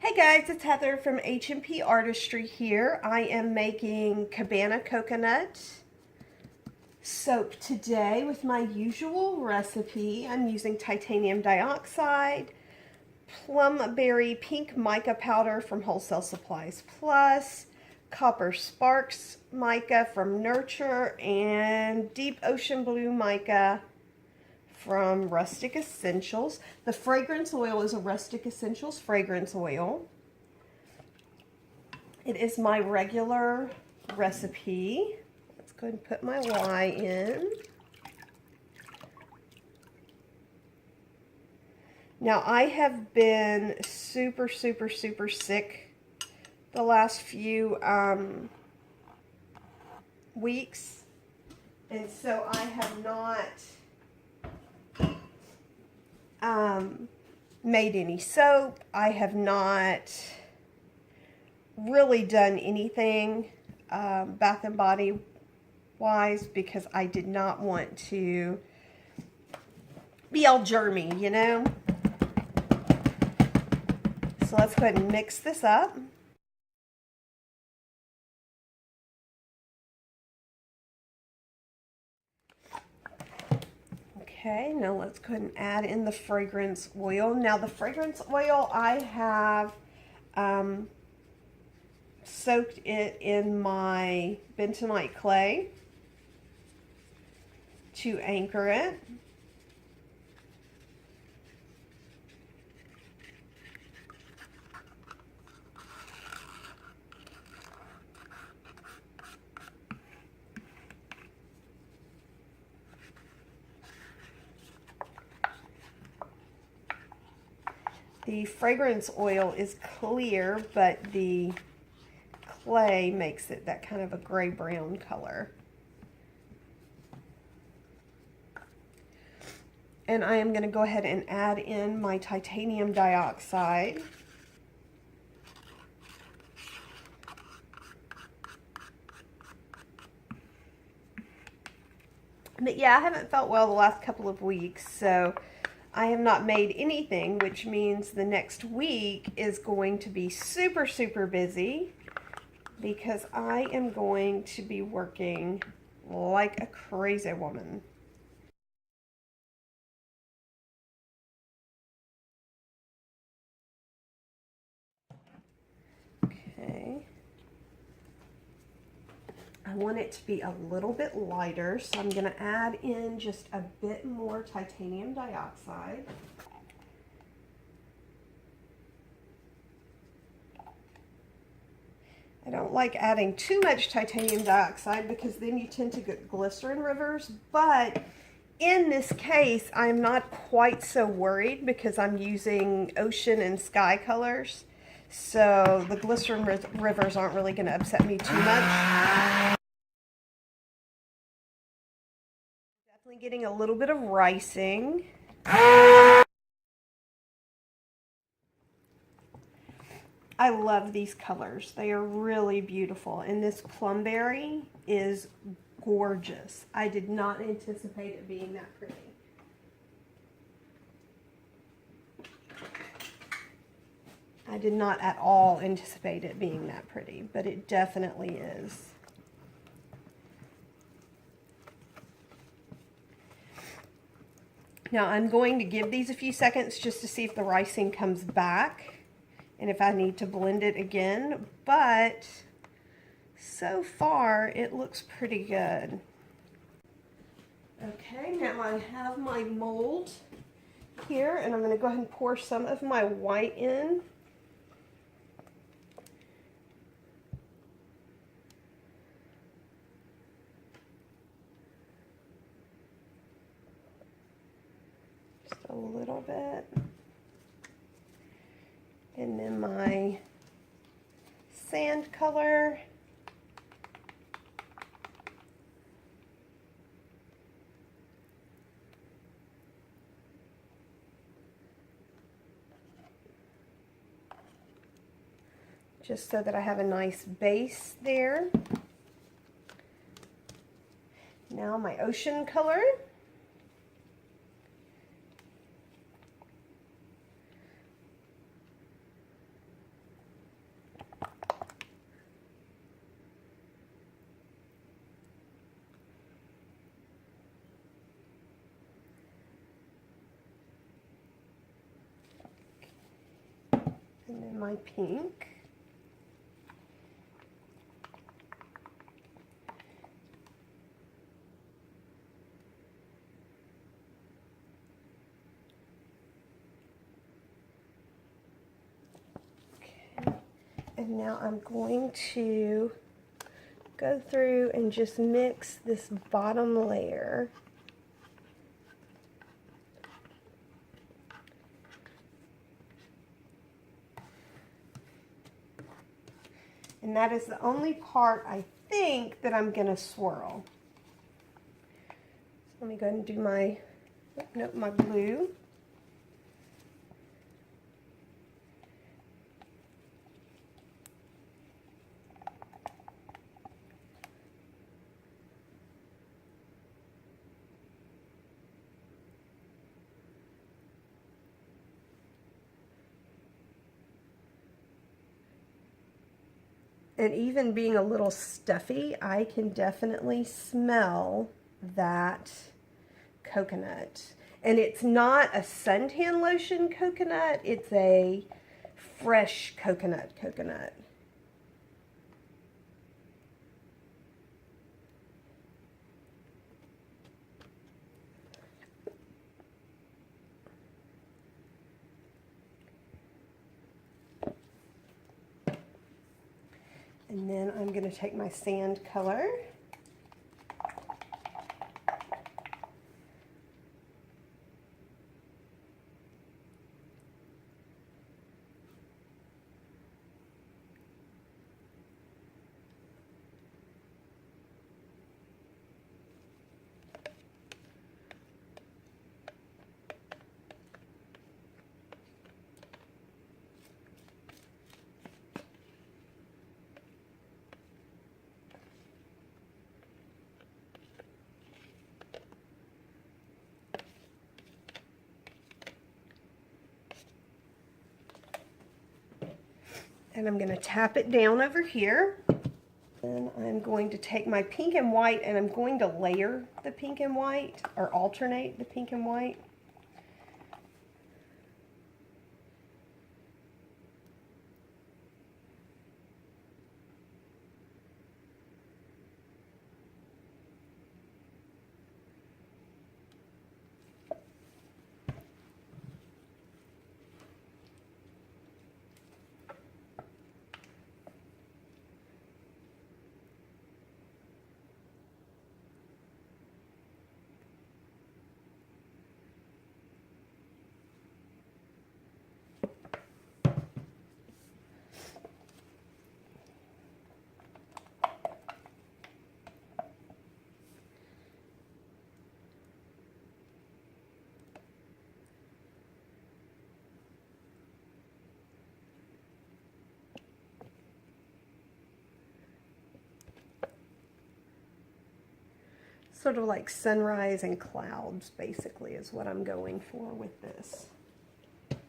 Hey guys, it's Heather from H&P Artistry here. I am making Cabana coconut soap today with my usual recipe. I'm using titanium dioxide, plum berry pink mica powder from Wholesale Supplies Plus, copper sparks mica from Nurture, and deep ocean blue mica from Rustic Escentuals. The fragrance oil is a Rustic Escentuals fragrance oil. It is my regular recipe. Let's go ahead and put my lye in. Now I have been super sick the last few weeks, and so I have not made any soap. I have not really done anything Bath and Body wise because I did not want to be all germy, you know. So let's go ahead and mix this up. Okay, now let's go ahead and add in the fragrance oil. Now the fragrance oil, I have soaked it in my Bentonite Clay to anchor it. The fragrance oil is clear, but the clay makes it that kind of a gray-brown color. And I am going to go ahead and add in my titanium dioxide. But yeah, I haven't felt well the last couple of weeks, so I have not made anything, which means the next week is going to be super busy because I am going to be working like a crazy woman. Okay. I want it to be a little bit lighter, so I'm going to add in just a bit more titanium dioxide. I don't like adding too much titanium dioxide because then you tend to get glycerin rivers, but in this case, I'm not quite so worried because I'm using ocean and sky colors, so the glycerin rivers aren't really going to upset me too much. Definitely getting a little bit of ricing. I love these colors. They are really beautiful. And this plumberry is gorgeous. I did not anticipate it being that pretty. I did not at all anticipate it being that pretty, but it definitely is. Now I'm going to give these a few seconds just to see if the ricing comes back and if I need to blend it again, but so far it looks pretty good. Okay, now I have my mold here and I'm going to go ahead and pour some of my white in. Just a little bit. And then my sand color. Just so that I have a nice base there. Now my ocean color. add my pink. And now I'm going to go through and just mix this bottom layer. And that is the only part I think that I'm going to swirl. So let me go ahead and do my, nope, my blue. And even being a little stuffy, I can definitely smell that coconut. And it's not a suntan lotion coconut, it's a fresh coconut. And then I'm going to take my sand color. And I'm going to tap it down over here. And I'm going to take my pink and white and I'm going to layer the pink and white, or alternate the pink and white. Sort of like sunrise and clouds, basically, is what I'm going for with this. Okay.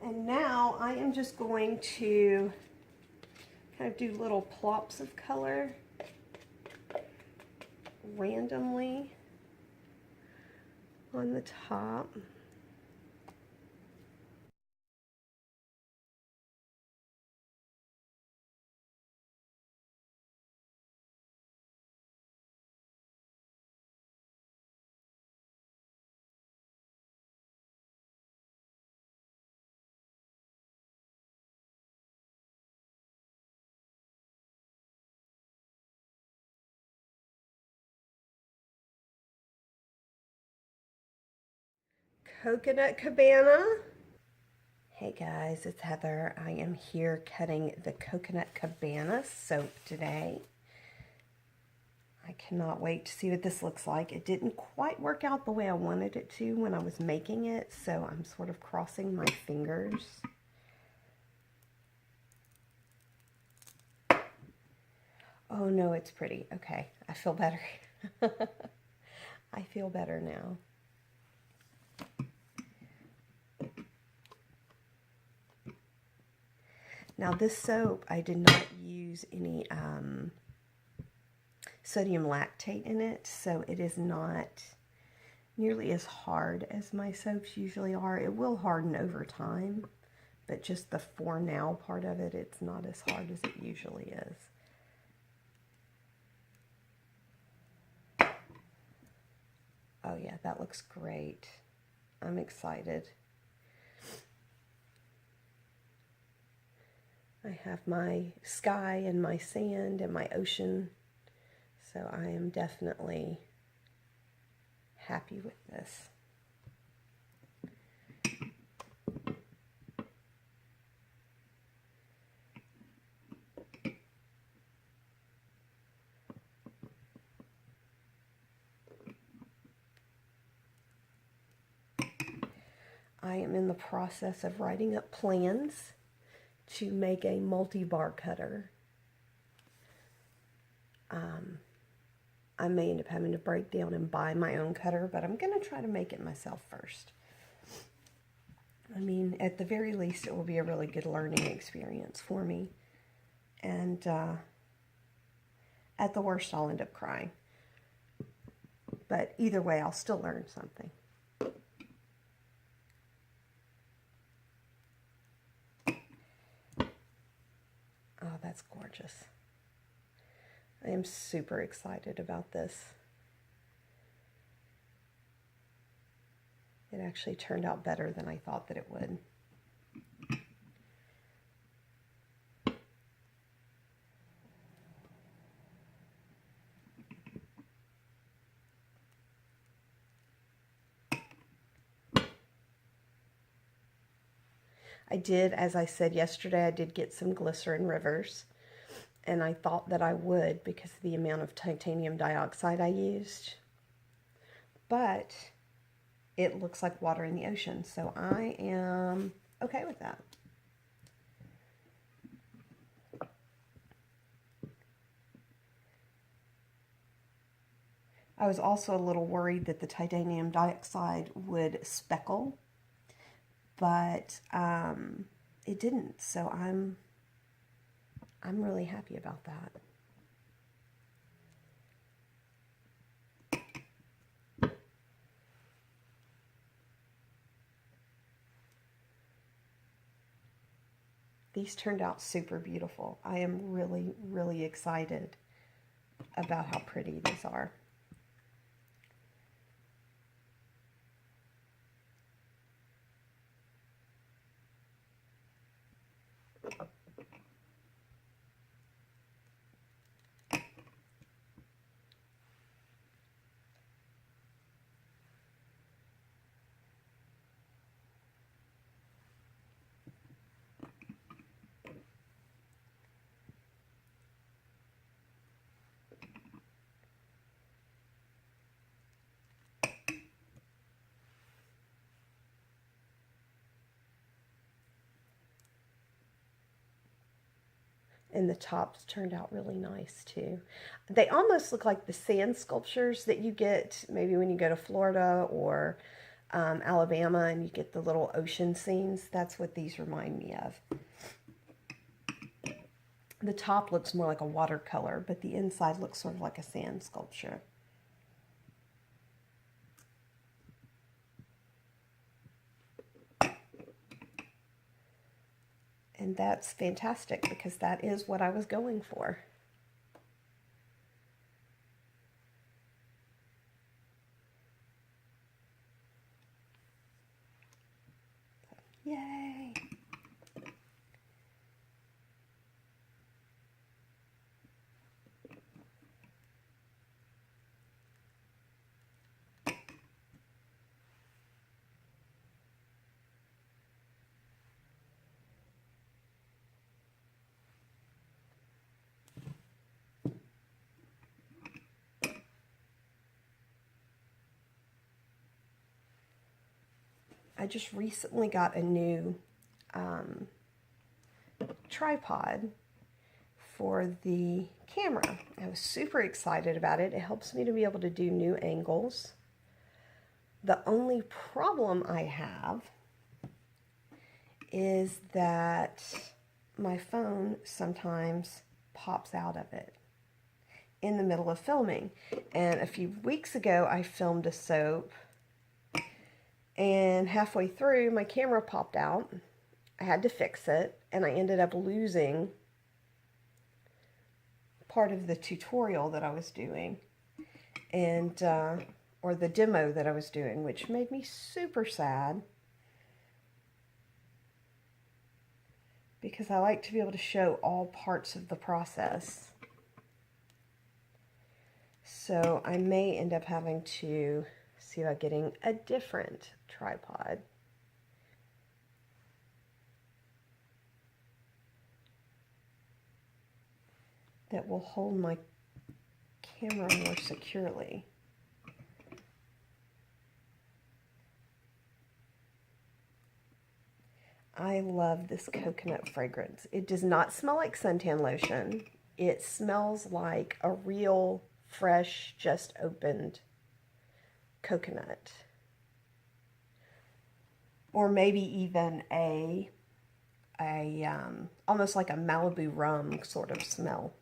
And now I am just going to kind of do little plops of color randomly on the top. Coconut Cabana, Hey guys, it's Heather. I am here cutting the Coconut Cabana soap today. I cannot wait to see what this looks like. It didn't quite work out the way I wanted it to when I was making it, so I'm sort of crossing my fingers. Oh no, it's pretty. Okay, I feel better. I feel better now. Now this soap, I did not use any sodium lactate in it, so it is not nearly as hard as my soaps usually are. It will harden over time, but just the for now part of it, it's not as hard as it usually is. Oh yeah, that looks great. I'm excited. I have my sky and my sand and my ocean, so I am definitely happy with this. I am in the process of writing up plans to make a multi-bar cutter. I may end up having to break down and buy my own cutter, but I'm going to try to make it myself first. I mean, at the very least, it will be a really good learning experience for me. And at the worst, I'll end up crying. But either way, I'll still learn something. Oh, that's gorgeous. I am super excited about this. It actually turned out better than I thought that it would. I did, as I said yesterday, I did get some glycerin rivers, and I thought that I would because of the amount of titanium dioxide I used. But it looks like water in the ocean, so I am okay with that. I was also a little worried that the titanium dioxide would speckle, but it didn't, so I'm really happy about that. These turned out super beautiful. I am really, really excited about how pretty these are. And the tops turned out really nice too. They almost look like the sand sculptures that you get maybe when you go to Florida or Alabama and you get the little ocean scenes. That's what these remind me of. The top looks more like a watercolor, but the inside looks sort of like a sand sculpture. And that's fantastic because that is what I was going for. Yay! I just recently got a new tripod for the camera. I was super excited about it. It helps me to be able to do new angles. The only problem I have is that my phone sometimes pops out of it in the middle of filming. And a few weeks ago I filmed a soap, and halfway through my camera popped out. I had to fix it, and I ended up losing part of the tutorial that I was doing, and or the demo that I was doing, which made me super sad, because I like to be able to show all parts of the process. So I may end up having to see about getting a different tripod. That will hold my camera more securely. I love this coconut fragrance. It does not smell like suntan lotion. It smells like a real, fresh, just opened coconut. Or maybe even a almost like a Malibu rum sort of smell.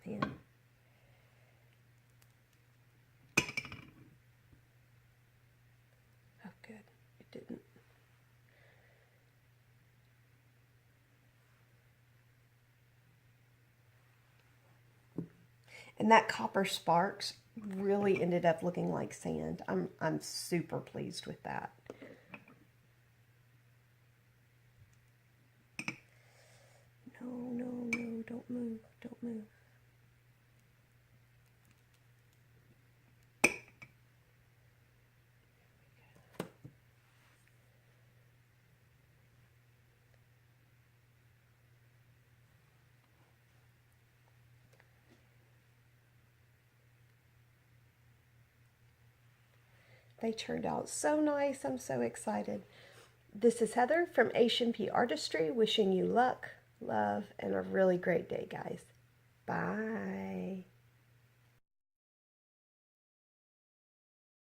Man. Oh, good. It didn't. And that copper sparks really ended up looking like sand. I'm super pleased with that. No, no, no, don't move, don't move. They turned out so nice. I'm so excited. This is Heather from H&P Artistry, wishing you luck, love, and a really great day, guys. Bye.